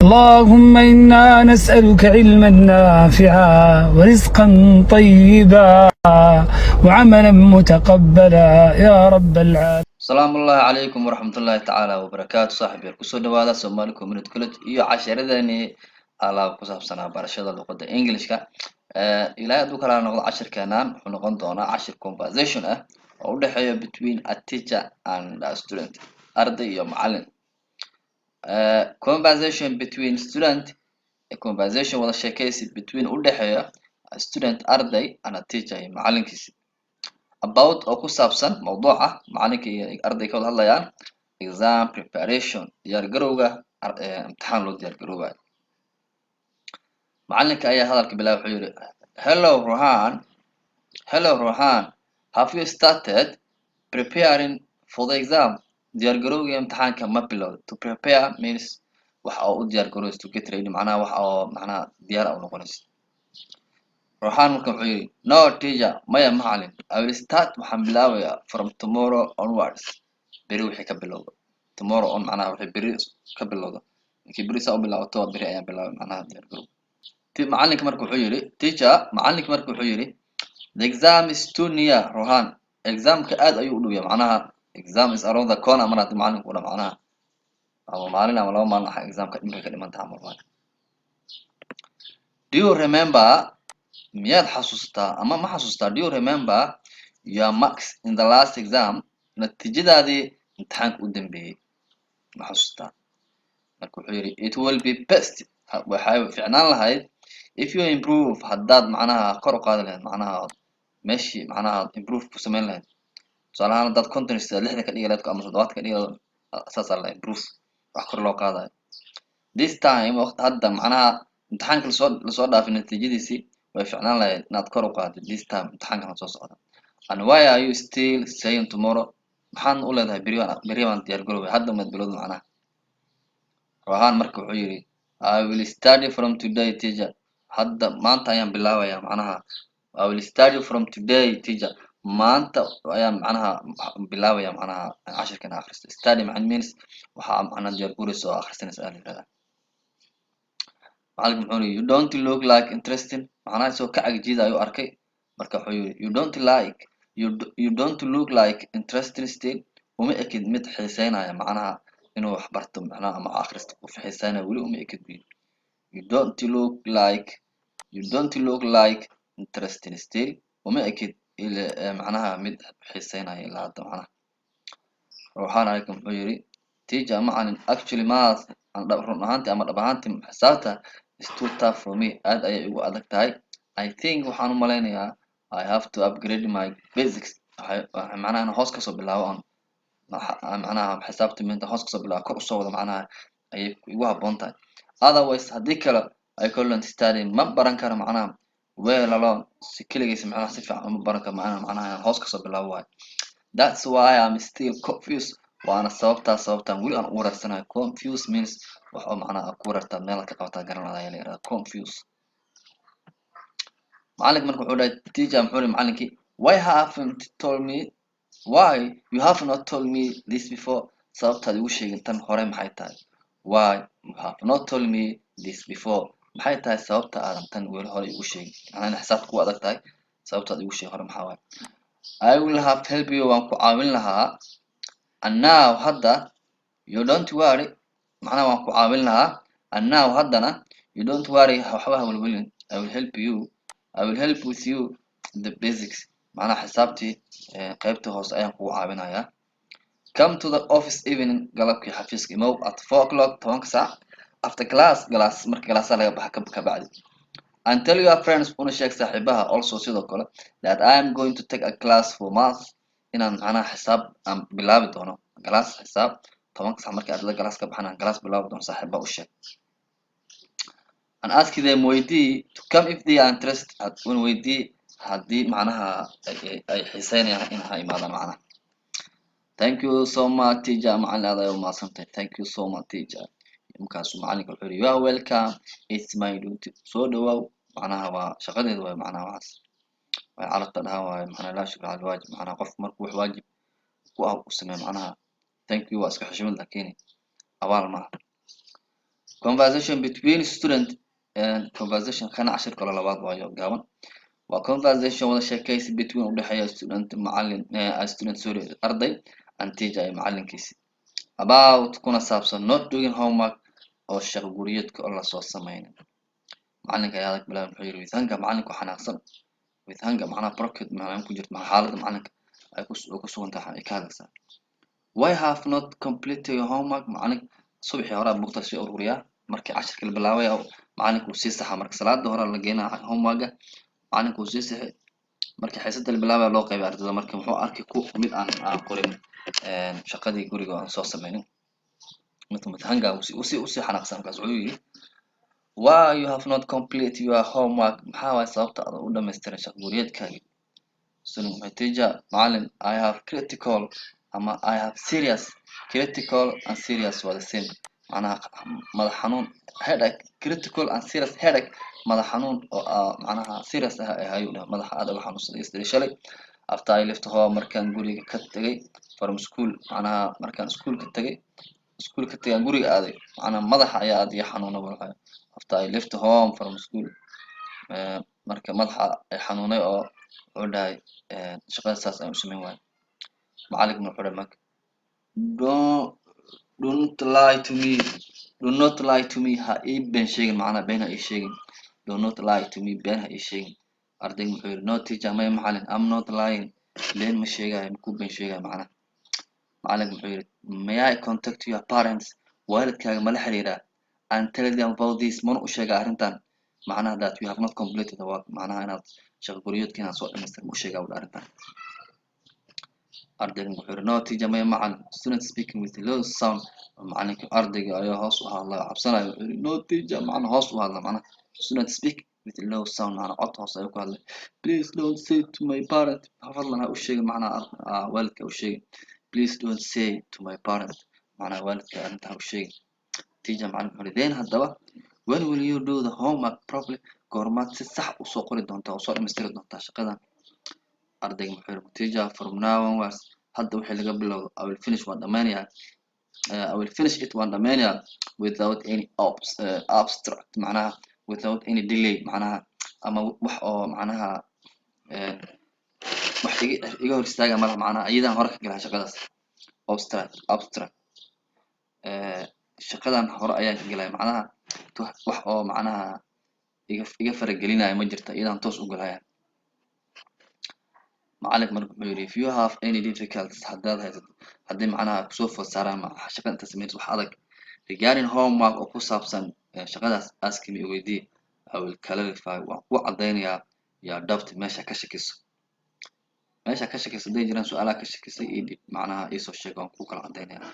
اللهم إنا نسألك علما نافعا ورزقا طيبا وعملا متقبلا يا رب العالمين. السلام الله عليكم ورحمة الله تعالى وبركاته صاحبي كسو دوادا Somali Community College iyo casharadani ala ku saabsanaa barashada luqadda Englishka ilaa haduu kala noqdo cashirkeenan wuxuu noqon doonaa cashir conversation ah oo u dhaxeeya between a teacher and a student arday iyo macallin conversation between student a conversation wada sheekaysi between u dhaxeeya a student arday and a teacher iyo macallinkiisa about oo ku saabsan mawduuca macalinka iyo ardayga wada hadlayaan exam preparation diyaar garowga imtixaan loo diyaar garoobayo macalinka ayaa hadalka bilaabay wuxuu yiri hello Rohan have you started preparing for the exam diyaar garowga imtixaanka ma bilowday to prepare means waxa uu diyaar garowaysto to get ready macnaha waxa uu macnaha diyaar u noqonayso Rohan marka wuxuu yiri no teacher maya macallin I will start waxaan bilaabayaa from tomorrow onwards beri wixii ka bilowdo tomorrow on macnaha wixii beri ka bilowdo markii beri saa u bilaabato beri ayaan bilaabay macnaha diyaar garow macalinka marka wuxuu yiri teacher macalinka marka wuxuu yiri the exam is too near Rohan examka aad ayuu u dhow yahay macnaha exam is around the corner marka macalinku uu macnaha ama maalin ama laba maalin waxa examka dhimka ka dhiman tahay marka do you remember miyaad xasuustaa ama ma xasuustaa do you remember your marks in the last exam natiijadaadii imtixaanka u dambeeyay ma xasuustaa marka wuxuu yiri it will be best waxay fiicnaan lahayd if you improve haddaad macnaha kor u qaadi lahayd macnaha meeshii macnaha improve ku samayn lahayd tusaalahaan haddaad content sida 60 ka dhigi lahayd ama 70 ka dhigi lahayd asaas la improve wax kor loo qaadayo this time waqti hadda macnaha imtixaanka lasoo dhaafay natiijadiisii way fiicnaan lahayd inaad kor u qaadid this time imtixaanka soo socda and why are you still saying tomorrow maxaan u leedahay beri waan diyaar garoobay hadda ma bilowdo macnaha Rohan marka wuxuu yiri I will study from today teacher hadda maanta ayaan bilaabayaa macnaha I will study from today teacher maanta ayaan macnaha bilaabayaa macnaha cashirkan akhristo study means waxa macnaha diyaar garowayso akhrisanaysa aalada macalinku wuxuu yiri you don't look like interesting macnaha soo ka cagjiida ayuu arkay marka wuxuu yiri you don't look like interesting still uma ekid mid xiiseynaya macnaha inuu wax barto macnaha ama akhristo u xiiseynaya wali uma ekid you don't look like interesting still uma ekid macnaha mid xiiseynaya ilaa hadda macnaha waxaan arkay wuxuu yiri teacher macallin actually math run ahaantii ama dhab ahaantii xisaabta is too tough for me aad ayay igu adag tahay I think waxaan u maleynayaa I have to upgrade my basics macnaha hoos ka soo bilaabo macnaha xisaabta minta hoos ka soo bilaabo kor u soo wada macnaha ayay igu habboon tahay otherwise haddii kale I couldn't study ma baran karo macnaha well alone si kaligiis macnaha si fiican uma baran karo macnaha hoos ka soo bilaabo waay that's why I'm still confused waana sababtaan weli aan u wareersanahay confused means waxa macnaha ku wareertaa meel ka qabta garanaya la yiraahdo confused macallinka marka wuxuu dhahay teacher muxuu yiri macallinkii why you have not told me this before sababtaad igu sheegin tan hore maxay tahay why you have not told me this before maxay tahay sababta aadan tan weli hore igu sheegin macnaha xisaabta ku adag tahay sababtaad igu sheegin hore maxaa waay I will have help you waan ku caawin lahaa and now hadda you don't worry macnaha waan ku caawin lahaa and now haddana you don't worry waxba walwalin I will help with you the basics macnaha xisaabtii qaybta hoose ayaan kugu caawinayaa come to the office evening galabkii xafiiska imow at 4 o'clock 10 saac after class marka class laga baxa ka bacdi and tell your friends una sheeg saaxiibaha also sidoo kale that I am going to take a class for math inaan macnaha xisaab aan bilaabi doono class xisaab 10 saac marka ardayda class ka baxana class bilaabi doono saaxiibaha u sheeg and ask them weydii to come if they are interested un weydii haddii macnaha ay xiiseynayaan in ha imaadaan macnaha thank you so much teacher macallin aad ayaad umahadsantahay thank you so much teacher markaasuu macalinka wuxuu yiri you are welcome it's my duty soo dhawaaw macnaha waa shaqadeedu waa macnaha waxaas way carabta dhahan waaye macnaha laa shukr cala alwaajib macnaha qof markuu wax waajib ku sameeyo macnaha thank you waa iska xishmad laakiin abaal maaha conversation between student and conversation kana cashir kale labaad waayo gaaban waa conversation wada sheekaysi between u dhexeeya student macallin student sorry arday and teacher iyo macallinkiisi about kuna saabsan not doing homework oo shaqo guriyeedka oo lasoo sameynin macallinka ayaa adag bilaabay wuxuu yidhi with hunger macallinku xanaaqsan with hunger macnaha brocket macnaha ku jirto xaaladda macallinka ay ku sugan tahay ay ka hadlaysaa why have not completed your homework macallin subaxii hore buugta soo ururiyaa markii cashirka la bilaabay macallinku sii saxa marka salaada hore la geenaa homework macallinku sii saxay markii xiisada la bilaabay loo qaybay ardayda marka muxuu arkay ku mid aan qorin shaqadii guriga aan soo sameynin mid hunger usii xanaaqsan kaas wuxuu yidhi why you have not completed your homework maxaa waay sababta aad u dhammaystiran shaqo guriyeedkaagii student teacher macallin I have critical ama I have serious critical and serious waa the same macnaha madax xanuun headache critical and serious headache madax xanuun oo macnaha serious ah ayuu dhahay madaxa aad uga xanuunsaday yesterday shalay after I left home markaan guriga ka tagay from school macnaha markaan iskuulka tagay guriga aaday macnaha madaxa ayaa aad iga xanuunay walaahi after I left home from school marka madaxa ay xanuunay oo wuxuu dhahay shaqada saas ayaan u sameyn waayay macallinkuna wuxuu dhahay marka don't lie to me do not lie to me ha ii been sheegin macnaha been ha ii sheegin do not lie to me been ha ii sheegin ardayga wuxuu yidhi no teacher may macallin I'm not lying been ma sheegayo makuu been sheegayo macnaha macallinka wuxuu yidhi may I contact your parents waalidkaaga mala xiriiraa and tell them about this mana u sheega arrintan macnaha that you have not completed the work macnaha inaad shaqo guriyeedka inaad soo dhamaystirin ma u sheegaa udha arrintan ardayga wuxuu yidhi no teacher may macallin student speaking with low sound macallinka ardayga ayaa hoos u hadlay cabsanayo wuxuu yidhi no teacher macnaha hoos u hadla macnaha student speak with low sound macnaha cod hoos ayuu ku hadlay please don't say to my parent fadlan ha u sheegin macnaha waalidka ha u sheegin please don't say to my parent macnaha waalidka arrinta ha u sheegin teacher macallinka wuxuu yidhi then haddaba when will you do the homework properly goormaad si sax usoo qori doontaa oo soo dhammaystiri doontaa shaqadan ardayga wuxuu yidhi teacher from now onwards hadda wixii laga bilowdo I will finish waan dhammaynayaa I will finish it waan dhammaynayaa without any abstract macnaha without any delay macnaha ama wax oo macnaha wax iga hor istaaga malaha macnaha iyadaan hore ka galaa shaqadaas abstract shaqadan hore ayaan ka galaya macnaha wax oo macnaha iga faragelinaya ma jirta iyadaan toos u galaya macallinka marka wuxuu yidhi if you have any difficulties haddaad haysato haddii macnaha kusoo food saaraan shaqada inta sameynaysa wax adag regarding homework oo ku saabsan shaqadaas ask me weydii I will clarify waan ku caddaynayaa yaa doubt meesha ka shakiso hadday jiraan su-aalaha ka shakisay macnaha iisoo sheeg waan ku kala caddaynayaa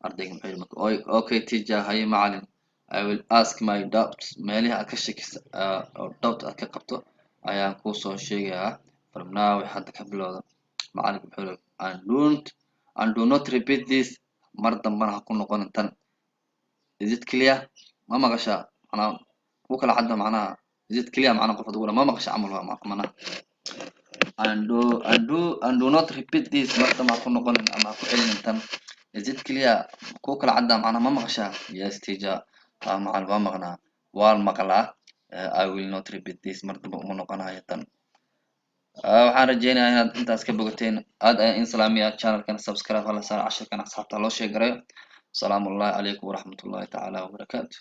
ardayga wuxuu yidhi marka okay teacher haye macallin I will ask my doubts meelihi aad ka shakisa oo doubt aad ka qabto ayaan kuu soo sheegayaa from now hadda ka bilowda macallinka wuxuu yidhi and do not repeat this mar dambana ha ku noqonin tan is it clear ma maqashaa macnaha ku kala cadda macnaha is it clear macnaha qof adigu ma maqasha camal waa macnaha and do not repeat this mar damba ha ku noqonin ama ha ku celinin tan is it clear ku kala cadda macnaha ma maqashaa yes teacher macallin waa maqnaa waan maqlaa I will not repeat this mar damba uma noqonayo tan waxaan rajeynayaa inaad intaas ka bogateen aad ayaan in salaamiya channelkan subscribe hala saar cashirkan asxaabta loo sheegarayo asalaamu calaykum waraxmatullahi tacaala wabarakaatu